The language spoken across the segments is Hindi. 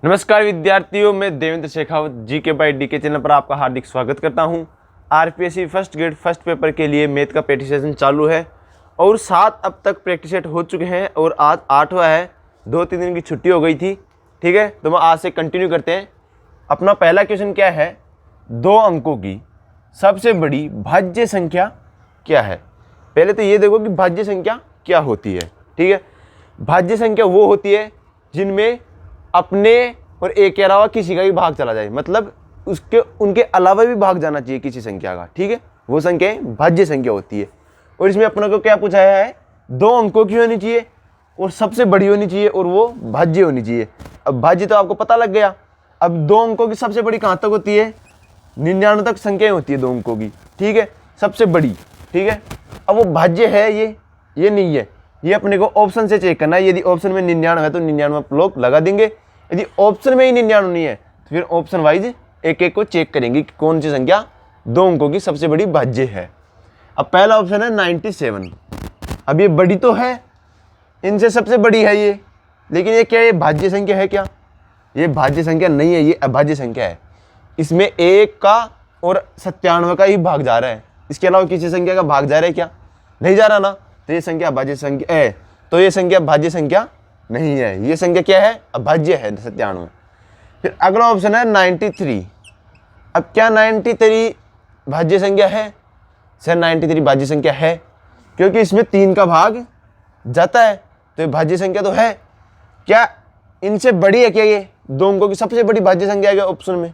नमस्कार विद्यार्थियों, मैं Devendra Shekhawat GK by DK channel पर आपका हार्दिक स्वागत करता हूं। RPSC first grade first paper के लिए मैथ का प्रैक्टिस सेशन चालू है और 7 अब तक प्रैक्टिस सेट हो चुके हैं और आज 8वां है। 2-3 दिन की छुट्टी हो गई थी, ठीक है। तो हम आज से कंटिन्यू करते हैं। अपना पहला क्वेश्चन क्या है, 2 अंकों की सबसे बड़ी भाज्य संख्या क्या है। पहले तो ये देखो कि भाज्य संख्या क्या होती है, ठीक है। भाज्य संख्या वो होती है जिनमें अपने और एक के अलावा किसी का भी भाग चला जाए, मतलब उसके उनके अलावा भी भाग जाना चाहिए किसी संख्या का, ठीक है। वो संख्या भाज्य संख्या होती है। और इसमें अपने को क्या पूछाया है, 2 अंकों की होनी चाहिए और सबसे बड़ी होनी चाहिए और वो भाज्य होनी चाहिए। अब भाज्य तो आपको पता लग गया। अब 2 अंकों की सबसे बड़ी कहाँ तक होती है, 99 तक संख्याएं होती है 2 अंकों की, ठीक है, सबसे बड़ी, ठीक है। अब वो भाज्य है ये नहीं है, ये अपने को ऑप्शन से चेक करना है। यदि ऑप्शन में 99 है तो 99 आप लोग लगा देंगे। यदि ऑप्शन में ही 99 नहीं है तो फिर ऑप्शन वाइज एक एक को चेक करेंगे कि कौन सी संख्या 2 अंकों की सबसे बड़ी भाज्य है। अब पहला ऑप्शन है 97। अब ये बड़ी तो है, इनसे सबसे बड़ी है ये, लेकिन ये क्या है, भाज्य संख्या है क्या? ये भाज्य संख्या नहीं है, ये अभाज्य संख्या है। इसमें 1 का और 97 का ही भाग जा रहा है, इसके अलावा किसी संख्या का भाग जा रहा है क्या? नहीं जा रहा ना, तो ये संख्या भाज्य संख्या है। तो ये संख्या भाज्य संख्या नहीं है, ये संख्या क्या है, अभाज्य है 97। फिर अगला ऑप्शन है 93। अब क्या 93 भाज्य संख्या है? सर 93 भाज्य संख्या है क्योंकि इसमें 3 का भाग जाता है, तो ये भाज्य संख्या तो है। क्या इनसे बड़ी है क्या ये 2 अंकों की सबसे बड़ी भाज्य संख्या है ऑप्शन में,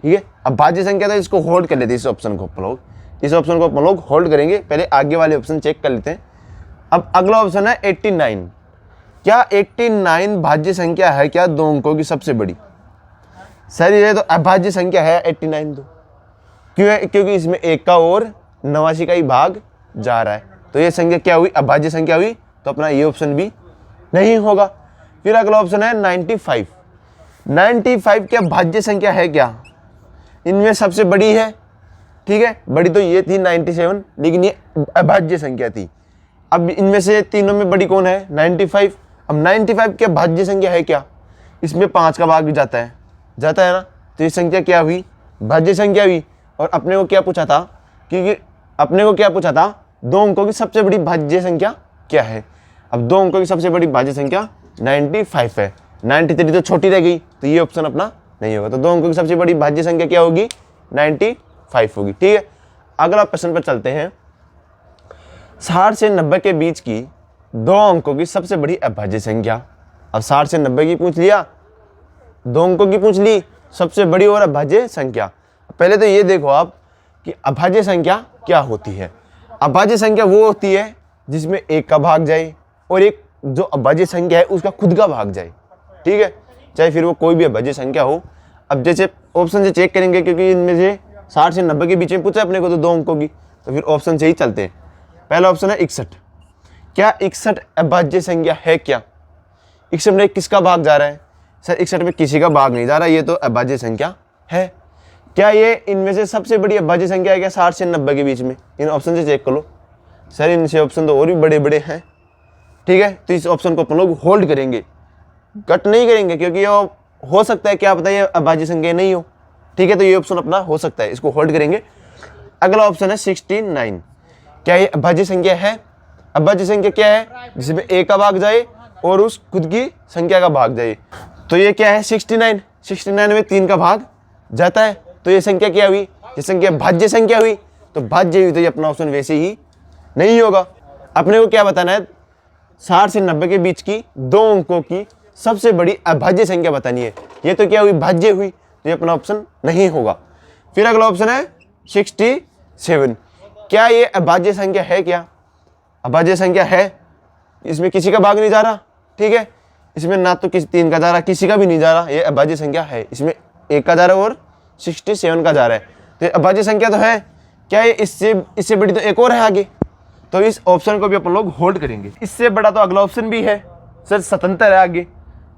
ठीक है। अब भाज्य संख्या तो इसको होल्ड कर लेते हैं, इस ऑप्शन को लोग, इस ऑप्शन को हम लोग होल्ड करेंगे। पहले आगे वाले ऑप्शन चेक कर लेते हैं। अब अगला ऑप्शन है 89। क्या 89 भाज्य संख्या है क्या 2 अंकों की सबसे बड़ी? सर ये तो अभाज्य संख्या है 89 तो, क्यों है? क्योंकि इसमें 1 का और 89 का ही भाग जा रहा है, तो ये संख्या क्या हुई, अभाज्य संख्या हुई। तो अपना ये ऑप्शन भी नहीं होगा। फिर अगला ऑप्शन है 95। 95 क्या भाज्य संख्या है क्या? इनमें सबसे बड़ी है, ठीक है। बड़ी तो ये थी 97, लेकिन ये अभाज्य संख्या थी। अब इनमें से तीनों में बड़ी कौन है, 95। अब 95 क्या भाज्य संख्या है क्या? इसमें 5 का भाग भी जाता है ना, तो ये संख्या क्या हुई, भाज्य संख्या हुई। और अपने को क्या पूछा था, क्योंकि अपने को क्या पूछा था, 2 अंकों की सबसे बड़ी भाज्य संख्या क्या है। अब 2 अंकों की सबसे बड़ी भाज्य संख्या 95 है, 93 तो छोटी रह गई, तो ये ऑप्शन अपना नहीं होगा। तो 2 अंकों की सबसे बड़ी भाज्य संख्या क्या होगी, 95 होगी, ठीक है। अगला प्रश्न पर चलते हैं। 60 से 90 के बीच की 2 अंकों की सबसे बड़ी अभाज्य संख्या। अब 60 से 90 की पूछ लिया, 2 अंकों की पूछ ली, सबसे बड़ी और अभाज्य संख्या। पहले तो ये देखो आप कि अभाज्य संख्या क्या होती है। अभाज्य संख्या वो होती है जिसमें 1 का भाग जाए और एक जो अभाज्य संख्या है उसका खुद का भाग जाए, ठीक है, चाहे फिर वो कोई भी अभाज्य संख्या हो। अब जैसे ऑप्शन से चेक करेंगे, क्योंकि इनमें से 60 से 90 के बीच में पूछा अपने को तो 2 अंकों की, तो फिर ऑप्शन से ही चलते हैं। पहला ऑप्शन है 61। क्या 61 अभाज्य संख्या है क्या? 61 में किसका भाग जा रहा है? सर 61 में किसी का भाग नहीं जा रहा, ये तो अभाज्य संख्या है। क्या ये इनमें से सबसे बड़ी अभाज्य संख्या है क्या 60 से 90 के बीच में? इन ऑप्शन से चेक कर लो। सर इनसे ऑप्शन तो और भी बड़े बड़े हैं, ठीक है। तो इस ऑप्शन को अपन लोग होल्ड करेंगे, कट नहीं करेंगे, क्योंकि ये हो सकता है क्या पता ये अभाज्य संख्या नहीं हो, ठीक है। तो ये ऑप्शन अपना हो सकता है, इसको होल्ड करेंगे। अगला ऑप्शन है 69। क्या ये अभाज्य संख्या है? अभाज्य संख्या क्या है, जिसमें 1 का भाग जाए और उस खुद की संख्या का भाग जाए। तो ये क्या है 69। 69 में 3 का भाग जाता है, तो ये संख्या क्या हुई, ये संख्या भाज्य संख्या हुई। तो भाज्य हुई तो ये अपना ऑप्शन वैसे ही नहीं होगा। अपने को क्या बताना है, 60 से 90 के बीच की 2 अंकों की सबसे बड़ी अभाज्य संख्या बतानी है। ये तो क्या हुई, भाज्य हुई, तो ये अपना ऑप्शन नहीं होगा। फिर अगला ऑप्शन है 67। क्या ये अभाज्य संख्या है क्या? अभाज्य संख्या है, इसमें किसी का भाग नहीं जा रहा, ठीक है। इसमें ना तो किसी 3 का जा रहा, किसी का भी नहीं जा रहा, ये अभाज्य संख्या है। इसमें 1 का जा रहा है और 67 का जा रहा है, तो ये अभाज्य संख्या तो है। क्या ये इससे बड़ी तो एक और है आगे, तो इस ऑप्शन को भी अपन लोग होल्ड करेंगे। इससे बड़ा तो अगला ऑप्शन भी है सर, स्वतंत्र है आगे,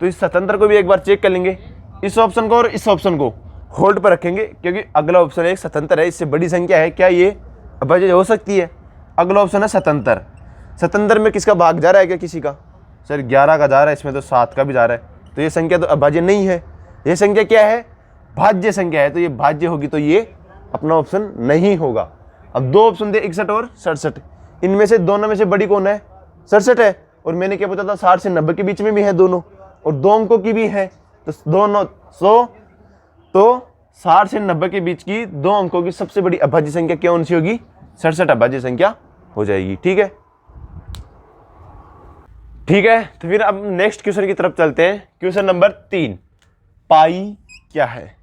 तो इस स्वतंत्र को भी एक बार चेक कर लेंगे। इस ऑप्शन को और इस ऑप्शन को होल्ड पर रखेंगे, क्योंकि अगला ऑप्शन एक स्वतंत्र है, इससे बड़ी संख्या है। क्या ये अभाज्य हो सकती है? अगला ऑप्शन है स्वतंत्र। स्वतंत्र में किसका भाग जा रहा है क्या किसी का? सर 11 का जा रहा है, इसमें तो 7 का भी जा रहा है, तो ये संख्या तो अभाज्य नहीं है। ये संख्या क्या है? भाज्य संख्या है, तो ये भाज्य होगी, तो ये अपना ऑप्शन नहीं होगा। अब दो ऑप्शन थे 61 और 67, इनमें से दोनों में से बड़ी कौन है? 67 है। और मैंने क्या पूछा था? 60 से 90 के बीच में भी है दोनों, और 2 अंकों की भी है, तो दोनों 100, तो 60 से 90 के बीच की 2 अंकों की सबसे बड़ी अभाज्य संख्या कौन सी होगी? 67 अभाज्य संख्या हो जाएगी। ठीक है, ठीक है। तो फिर अब नेक्स्ट क्वेश्चन की तरफ चलते हैं। क्वेश्चन नंबर 3, पाई क्या है?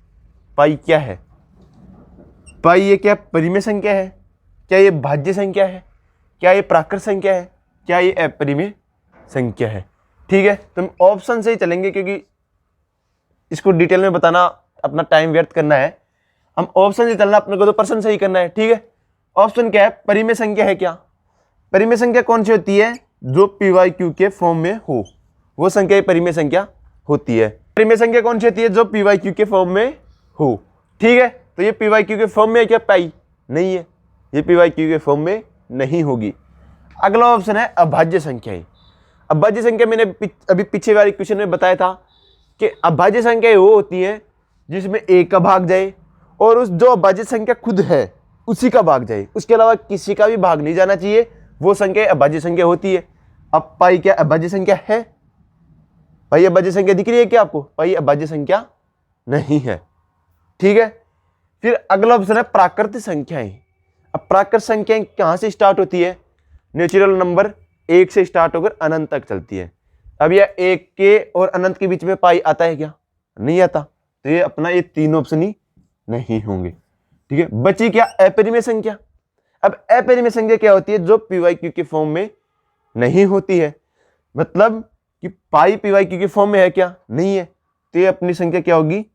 पाई क्या है? पाई ये क्या परिमेय संख्या है? क्या ये भाज्य संख्या है? क्या ये प्राकृत संख्या है? क्या ये अपरिमेय संख्या है? ठीक है, तो हम ऑप्शन से ही चलेंगे, क्योंकि इसको डिटेल में बताना अपना टाइम व्यर्थ करना है। हम ऑप्शन से चलना, अपने को तो प्रश्न से ही करना है। ठीक है, ऑप्शन क्या है? परिमेय संख्या है क्या? परिमेय संख्या कौन सी होती है? जो PYQ के फॉर्म में हो, वो संख्या परिमेय संख्या होती है। परिमेय संख्या कौन सी होती है? जो PYQ के फॉर्म में हो। ठीक है, तो ये PYQ के फॉर्म में है क्या? पाई नहीं है, ये PYQ के फॉर्म में नहीं होगी। अगला ऑप्शन है अभाज्य संख्या। अभाज्य संख्या मैंने अभी पीछे वाले क्वेश्चन में बताया था कि अभाज्य संख्या वो होती है जिसमें एक का भाग जाए और उस जो अभाज्य संख्या खुद है उसी का भाग जाए, उसके अलावा किसी का भी भाग नहीं जाना चाहिए, वो संख्या अभाज्य संख्या होती है। अब पाई क्या अभाज्य संख्या है? पाई अभाज्य संख्या दिख रही है क्या आपको? पाई अभाज्य संख्या नहीं है। ठीक है, फिर अगला ऑप्शन है प्राकृत संख्याएं। अब प्राकृत संख्याएं कहां से स्टार्ट होती है? नेचुरल नंबर 1 से स्टार्ट होकर अनंत तक चलती है। अब यह 1 के और अनंत के बीच में पाई आता है क्या? नहीं आता, तो ये अपना ये 3 ऑप्शन ही नहीं होंगे। ठीक है, बची क्या? अपरिमेय संख्या। अब अपरिमेय संख्या क्या होती है? जो PYQ के फॉर्म में नहीं होती है। मतलब कि पाई PYQ के फॉर्म में है क्या? नहीं है, तो ये अपनी संख्या क्या होगी?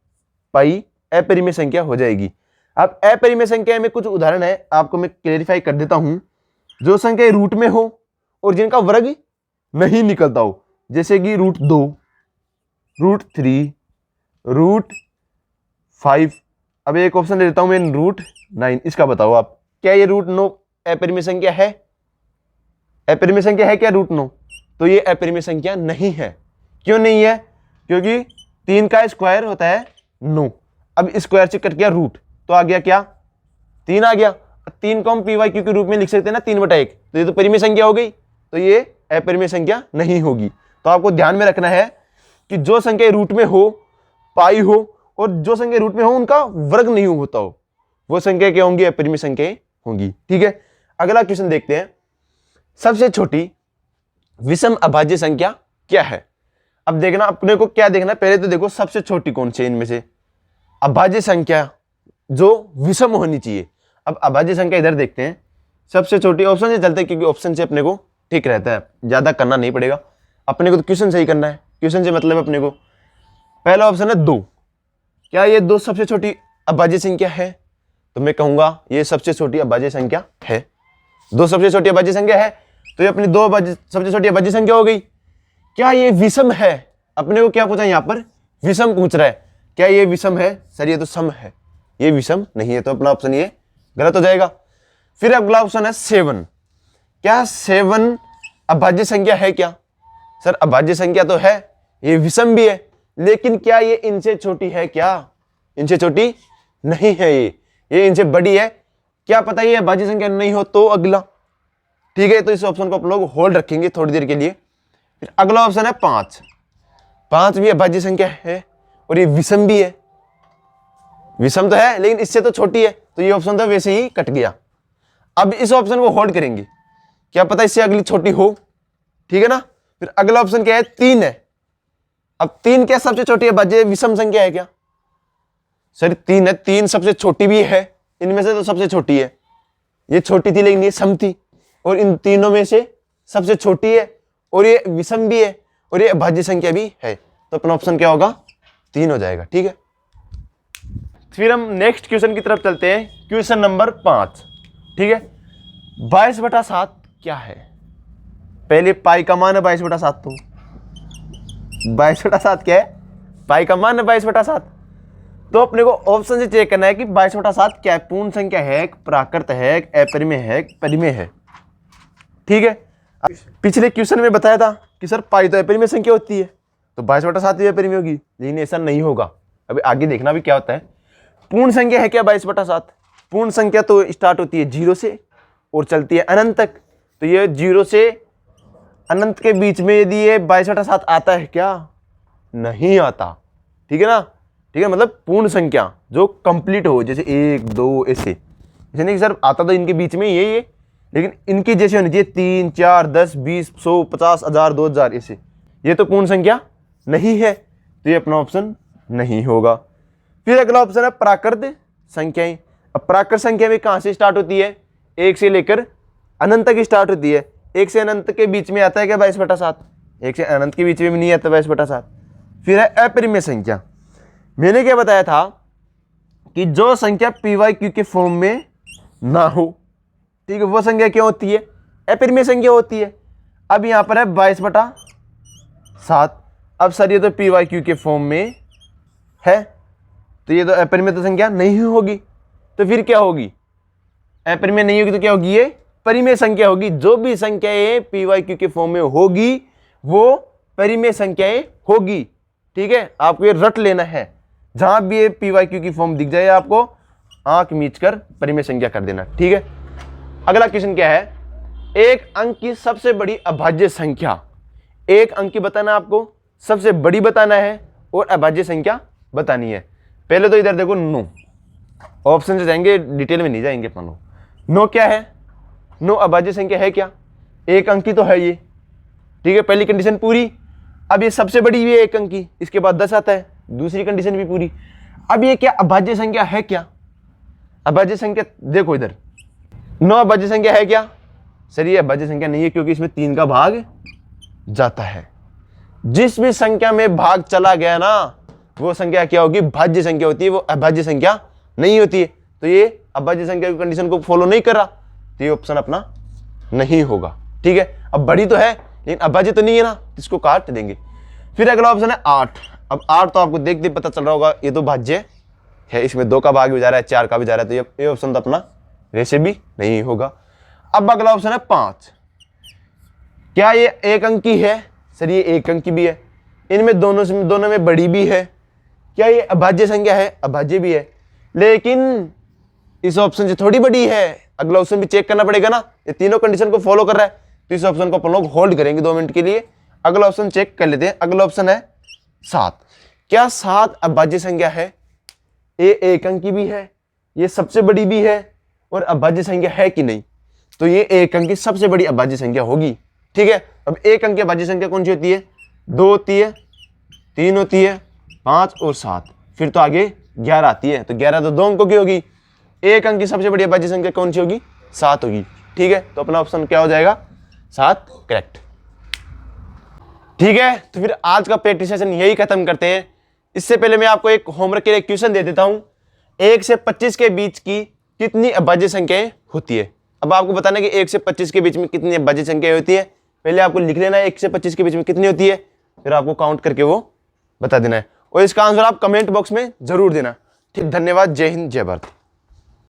पाई अपरिमेय संख्या हो जाएगी। अब अपरिमेय संख्या में कुछ उदाहरण है, आपको मैं क्लेरिफाई कर देता हूं। जो संख्या रूट में हो और जिनका वर्ग नहीं निकलता हो, जैसे कि √2, √3, √5। अब एक ऑप्शन दे देता हूं मैं, √9। इसका बताओ आप, क्या ये √9 अपरिमेय संख्या है? अपरिमेय संख्या है क्या √9? तो ये अपरिमेय संख्या नहीं है। क्यों नहीं है? क्योंकि 3 का स्क्वायर होता है 9। अब स्क्वायर से कट गया रूट, तो आ गया क्या? 3 आ गया। 3 को हम PYQ के रूप में लिख सकते हैं ना, 3/1, तो ये तो परिमेय संख्या हो गई, तो ये अपरिमेय संख्या नहीं होगी। तो आपको ध्यान में रखना है कि जो संख्या रूट में हो, पाई हो, और जो संख्या रूट में हो उनका वर्ग नहीं होता हो, वो संख्या क्या होंगी? अपरिमेय संख्या होंगी। ठीक है, अगला क्वेश्चन देखते हैं। सबसे छोटी विषम अभाज्य संख्या क्या है? अब देखना, अपने को क्या देखना है, पहले तो देखो सबसे छोटी कौन सी है इनमें से अभाज्य संख्या जो विषम होनी चाहिए। अब अभाज्य संख्या इधर देखते हैं, सबसे छोटी ऑप्शन से चलते हैं, क्योंकि ऑप्शन से अपने को ठीक रहता है, ज्यादा करना नहीं पड़ेगा अपने को, तो क्वेश्चन से ही करना है। क्वेश्चन से मतलब अपने को पहला ऑप्शन है 2। क्या ये 2 सबसे छोटी अभाज्य संख्या है? तो मैं कहूंगा ये सबसे छोटी अभाज्य संख्या है। 2 सबसे छोटी अभाज्य संख्या है, तो ये अपनी 2 सबसे छोटी अभाज्य संख्या हो गई। क्या ये विषम है? अपने को क्या पूछा यहाँ पर? विषम पूछ रहा है। क्या ये विषम है? सर ये तो सम है, ये विषम नहीं है, तो अपना ऑप्शन ये गलत हो जाएगा। फिर अगला ऑप्शन है 7। क्या 7 अभाज्य संख्या है क्या? सर अभाज्य संख्या तो है, ये विषम भी है, लेकिन क्या ये इनसे छोटी है क्या? इनसे छोटी नहीं है, ये इनसे बड़ी है। क्या पता ये अभाज्य संख्या नहीं हो तो अगला। ठीक है, तो इस ऑप्शन को आप लोग होल्ड रखेंगे थोड़ी देर के लिए। फिर अगला ऑप्शन है 5। 5 भी अभाज्य संख्या है और ये विषम भी है। विषम तो है लेकिन इससे तो छोटी है, तो ये ऑप्शन तो वैसे ही कट गया। अब इस ऑप्शन को होल्ड करेंगे, क्या पता इससे अगली छोटी हो। ठीक है ना। फिर अगला ऑप्शन क्या है? 3 है। अब 3 क्या सबसे छोटी अभाज्य विषम संख्या है क्या? सर 3 है, 3 सबसे छोटी भी है, इनमें से तो सबसे छोटी है। ये छोटी थी लेकिन ये सम थी, और इन तीनों में से सबसे छोटी है, और ये विषम भी है, और ये अभाज्य संख्या भी है, तो अपना ऑप्शन क्या होगा? 3 हो जाएगा। ठीक है, फिर हम नेक्स्ट क्वेश्चन की तरफ चलते हैं। Question number 5। ठीक है, 22/7 क्या है? पहले पाई का मान है 22/7, तो 22/7 क्या है? पाई का मान है 22/7। तो अपने को ऑप्शन से चेक करना है कि 22/7 क्या है? पूर्ण संख्या है, प्राकृत है, अपरिमेय है, परिमेय है। ठीक है, पिछले क्वेश्चन में बताया था कि सर पाई तो अपरिमेय संख्या होती है, तो 22/7 ही अपरिमेय होगी, लेकिन ऐसा नहीं होगा। अभी आगे देखना भी क्या होता है। पूर्ण संख्या है क्या 22/7? पूर्ण संख्या तो स्टार्ट होती है 0 से और चलती है अनंत तक। तो ये 0 से अनंत के बीच में यदि ये 22/7 आता है क्या? नहीं आता। ठीक है ना? ठीक है, मतलब पूर्ण संख्या जो कंप्लीट हो, जैसे 1 2 ऐसे नहीं कि सर आता तो इनके बीच में ये, लेकिन इनकी जैसे होनी चाहिए 3 4 10 20 100 50 1000 2000 ऐसे, ये तो पूर्ण संख्या नहीं है, तो ये अपना ऑप्शन नहीं होगा। फिर अगला ऑप्शन है प्राकृत संख्याएं। अब प्राकृत संख्या में कहां से स्टार्ट होती है? 1 से लेकर अनंत तक स्टार्ट होती है। 1 से अनंत के बीच में आता है क्या 22/7? 1 से अनंत के बीच में भी नहीं आता 22/7। फिर है अपरिमेय संख्या। मैंने क्या बताया था कि जो संख्या PYQ के फॉर्म में ना हो, ठीक है, वो संख्या क्या होती है? अपरिमेय संख्या होती है। अब यहां पर है 22/7। अब सर ये तो PYQ के फॉर्म में है, तो ये तो अपरिमेय तो संख्या नहीं होगी, तो फिर क्या होगी? अपरिमेय नहीं होगी तो क्या होगी? ये परिमेय संख्या होगी। जो भी संख्याएं PYQ के फॉर्म में होगी वो परिमेय संख्याएं होगी। ठीक है, आपको ये रट लेना है। जहां भी ये PYQ की फॉर्म दिख जाए आपको आंख मीचकर परिमेय संख्या कर देना। ठीक है, अगला क्वेश्चन क्या है? एक अंक की सबसे बड़ी अभाज्य संख्या। एक अंक की बताना आपको, सबसे बड़ी बताना है और अभाज्य संख्या बतानी है। पहले तो इधर देखो 9 ऑप्शन से जाएंगे, डिटेल में नहीं जाएंगे अपन लोग। 9 क्या है? 9 अभाज्य संख्या है क्या? एक अंक की तो है ये। ठीक है, पहली कंडीशन पूरी। अब ये सबसे बड़ी भी है एक अंक की, इसके बाद 10 आता है, दूसरी कंडीशन भी पूरी। अब ये क्या अभाज्य संख्या है क्या? अभाज्य संख्या देखो इधर 9 अभाज्य संख्या है क्या? सर ये अभाज्य संख्या नहीं है, क्योंकि इसमें 3 का भाग जाता है। जिस भी संख्या में भाग चला गया ना वो संख्या क्या होगी? भाज्य संख्या होती है, वो अभाज्य संख्या नहीं होती है। तो ये अभाज्य संख्या की कंडीशन को फॉलो नहीं कर रहा, तो ये ऑप्शन अपना नहीं होगा। ठीक है, अब बड़ी तो है लेकिन अभाज्य तो नहीं है ना, इसको काट देंगे। फिर अगला ऑप्शन है 8। अब 8 तो आपको देखते पता चल रहा होगा ये तो भाज्य है, इसमें 2 का भाग भी जा रहा है, 4 का भी जा रहा है, तो ये ऑप्शन तो अपना वैसे भी नहीं होगा। अब अगला ऑप्शन है 5। क्या ये एक अंकी है? सर ये एक अंकी भी है, इनमें दोनों में बड़ी भी है। क्या ये अभाज्य संख्या है? अभाज्य भी है, लेकिन इस ऑप्शन से थोड़ी बड़ी है। अगला ऑप्शन भी चेक करना पड़ेगा ना, ये तीनों कंडीशन को फॉलो कर रहा है, तो इस ऑप्शन को अपन लोग होल्ड करेंगे 2 मिनट के लिए। अगला ऑप्शन चेक कर लेते हैं। अगला ऑप्शन है 7। क्या 7 अभाज्य संख्या है? ये एक अंकी भी है, ये सबसे बड़ी भी है, और अभाज्य संख्या है कि नहीं? तो ये एक अंक की सबसे बड़ी अभाज्य संख्या होगी। ठीक है, अब एक अंक की अभाज्य संख्या कौन सी होती है? 2 होती है, 3 होती है, 5 और 7, फिर तो आगे 11 आती है। तो 11 तो 2 अंकों की होगी। एक अंक की सबसे बड़ी अभाज्य संख्या कौन सी होगी? 7 होगी। ठीक है, तो अपना ऑप्शन क्या हो जाएगा? 7 करेक्ट। ठीक है, तो फिर आज का प्रैक्टिस सेशन यही खत्म करते हैं। इससे पहले मैं आपको एक होमवर्क के लिए क्वेश्चन दे देता हूं। 1 से 25 के बीच की कितनी अभाज्य संख्याएं होती है? अब आपको बताना कि 1 से 25 के बीच में कितनी अभाज्य संख्याएं होती है। पहले आपको लिख लेना है 1 से 25 के बीच में कितनी होती है, फिर आपको काउंट करके वो बता देना है, और इसका आंसर आप कमेंट बॉक्स में जरूर देना। ठीक, धन्यवाद। जय हिंद, जय भारत।